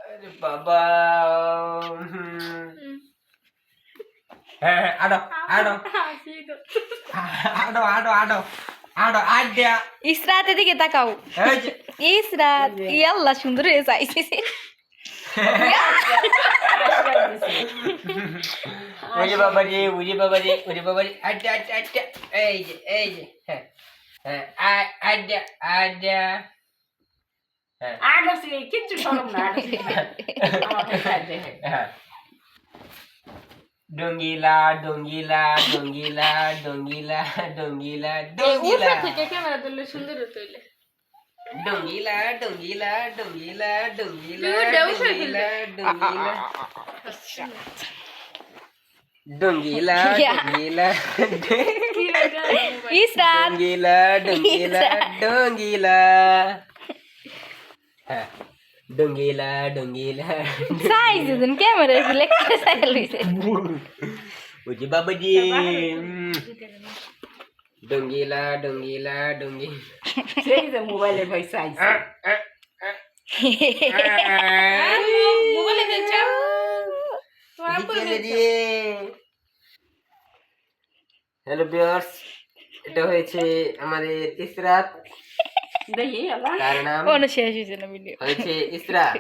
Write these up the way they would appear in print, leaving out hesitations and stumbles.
আরে বাবা হ্যাঁ আডো আডো আডো আডো আডো আডো আড্ডা ইসরাত এদিকে তাকাও এই যে ইসরাত ইয়াল্লা সুন্দর হয়ে যাইছে ওরে বাবা রে ওরে বাবা রে ওরে বাবা রে আড্ডা আড্ডা আড্ডা এই যে হ্যাঁ হ্যাঁ আড্ডা আড্ডা হ্যাঁ আডছি কিচ্ছু শরম না আডছি হ্যাঁ ডঙ্গিলা ডঙ্গিলা ডঙ্গিলা ডঙ্গিলা ডঙ্গিলা ডঙ্গিলা থেকে ক্যামেরা তুললে সুন্দর হইলে ডঙ্গিলা ডঙ্গিলা ডঙ্গিলা ডঙ্গিলা ভিডিও উঠে ডঙ্গিলা ডঙ্গিলা ডঙ্গিলা ডঙ্গিলা ইসরাত ডঙ্গিলা ডঙ্গিলা ডঙ্গিলা হ্যাঁ ডঙ্গিলা ডঙ্গিলা সাইজ দিন ক্যামেরা সিলেক্ট করে সাইল হইছে ওজি বাবাজি ডঙ্গিলা ডঙ্গিলা ডঙ্গিলা সেই যে মোবাইলে পয়সা আইছে মোবাইলে দেখছো তো হ্যালো ভিউয়ার্স এটা হয়েছে আমাদের ইসরাত দেখি আল্লাহ তার নাম কোনো শেষ হইছে না ভিডিও হয়েছে ইসরাত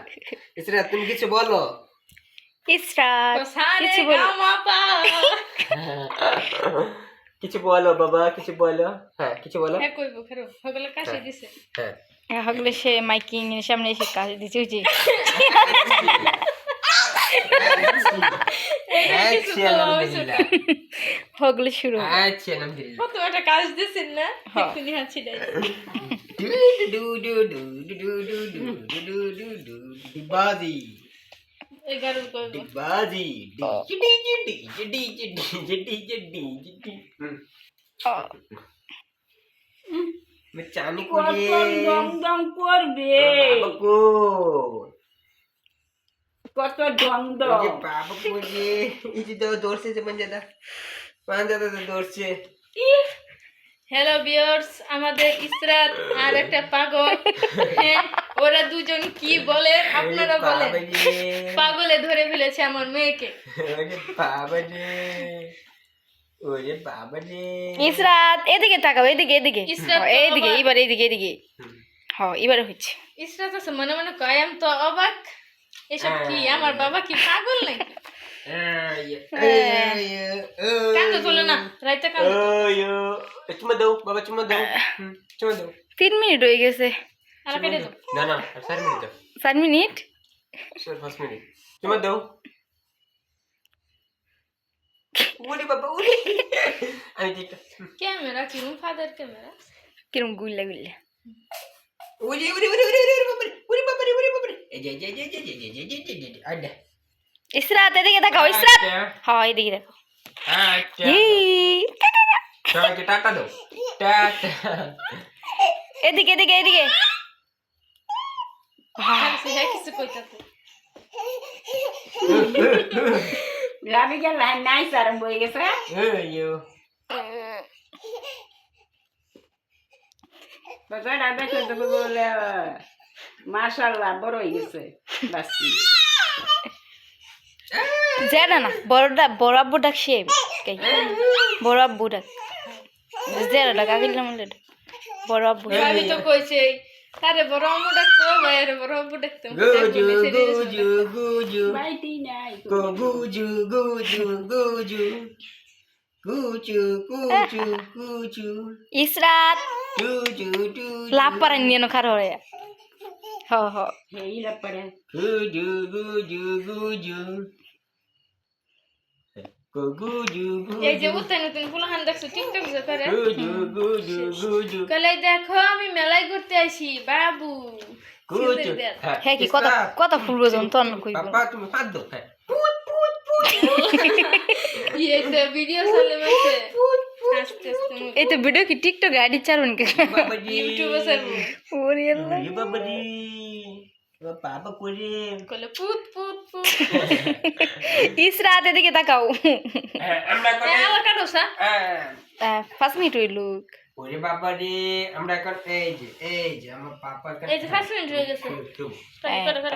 ইসরাত তুমি কিছু বলো ইসরাত সারে কিছু বলো গামাপা কিছু বলো বাবা কিছু বলো হ্যাঁ কিছু বলো হ্যাঁ কইবো খারো হগলে কাছে দিছে হ্যাঁ হগলে সে মাইকিং এর সামনে এসে কাজ দিছে ওই যে আচ্ছা আলহামদুলিল্লাহ হগলে শুরু আচ্ছা আলহামদুলিল্লাহ কত একটা কাজ দিছেন না এক্ষুনি হাঁচি দেয় বাজি এগারো কইবো বাজি চানি কত করে দম দম করবে বাবাকো কত দম দম ওই যে বাবাকো যে এই যে দৌড়ছে যে পাঞ্জাদা দৌড়ছে হ্যালো ভিউয়ার্স আমাদের ইসরাত আর একটা পাগল হ্যাঁ ওরা দুজন কি বলে আপনারা বলেন পাগলে ধরে ফেলেছে আমার মেয়েকে ওরে বাবা রে ওরে বাবা রে ইসরাত এদিকে তাকাও এদিকে এদিকে ইসরাত তো এইদিকে অবাক। এবার এইদিকে এদিকে হ্যাঁ এবারে হচ্ছে ইসরাত আছে মনে মনে কয় আমি তো অবাক এসব কি আমার বাবা কি পাগল নাকি কান্দো তোলে না রাইতে কান্দো চুমা দাও বাবা চুমা দাও চুমা দাও 3 মিনিট হয়ে গেছে আর কেটে দাও না না 4 মিনিট দাও 4 মিনিট 5 মিনিট চুমা দাও ওরে বাবা ওরে আমি দিটা ক্যামেরা কি ফাদার ক্যামেরা কিরম গুল্লা গুল্লা ওরে ওরে ওরে ওরে ওরে বাবা ওরে বাবা ওরে বাবা এই যে যে যে যে যে যে যে যে আড্ডা ইসরাত এদিকে তাকাও ইসরাত হ্যাঁ এদিকে দেখো আচ্ছা এই, সবাইকে টাটা দাও টাটা এদিকে এদিকে এদিকে হ্যাঁ কিছু কইতাতে রাবি গেল নাই সারম বই গেছে ইয়ো বাজার দেখে তো বলে মাশাআল্লাহ বড় হয়ে গেছে বাসি জেডা না বড়টা বড় আব্বু ডাক সে কে বড় আব্বু ডাক জেডা ডাক আগে নামলে বড় আব্বু আমি তো কইছে আরে বড় আম্মু ডাকতো বাইরে বড় আব্বু ডাকতো গুজু গুজু গুজু বাইটি নাই গুজু গুজু গুজু গুজু গুজু গুজু ইসরাত গুজু গুজু লাভ পারেন নিয়ে খার হরে হ হ হেই লা পড়ে গুজু গুজু গুজু গুজু এই যে উত্তান উত্তান ফুলহান দেখছো টিকটক যে করে গুজু গুজু গুজু কলে দেখো আমি মেলায় ঘুরতে আসি বাবু গুজু হ্যাঁ কি কথা কথা ফুলবো জন তন কইব পাপা তুমি হাত দাও হ্যাঁ ये तो वीडियो चले में আস্তে আস্তে এই তো ভিডিও কি টিকটক আইডি চারুন কে বাবাজি ইউটিউবে ছাড়বো ওরে আল্লাহ বাবাজি বাবা করে কলে পুত পুত পুত ইসরাত এদিকে তাকাও আমরা করে আলা কাটোসা 5 মিনিট হইল ওরে বাবা রে আমরা এখন এই যে আমার পাপা এই যে 5 মিনিট হয়ে গেছে একটু করে করে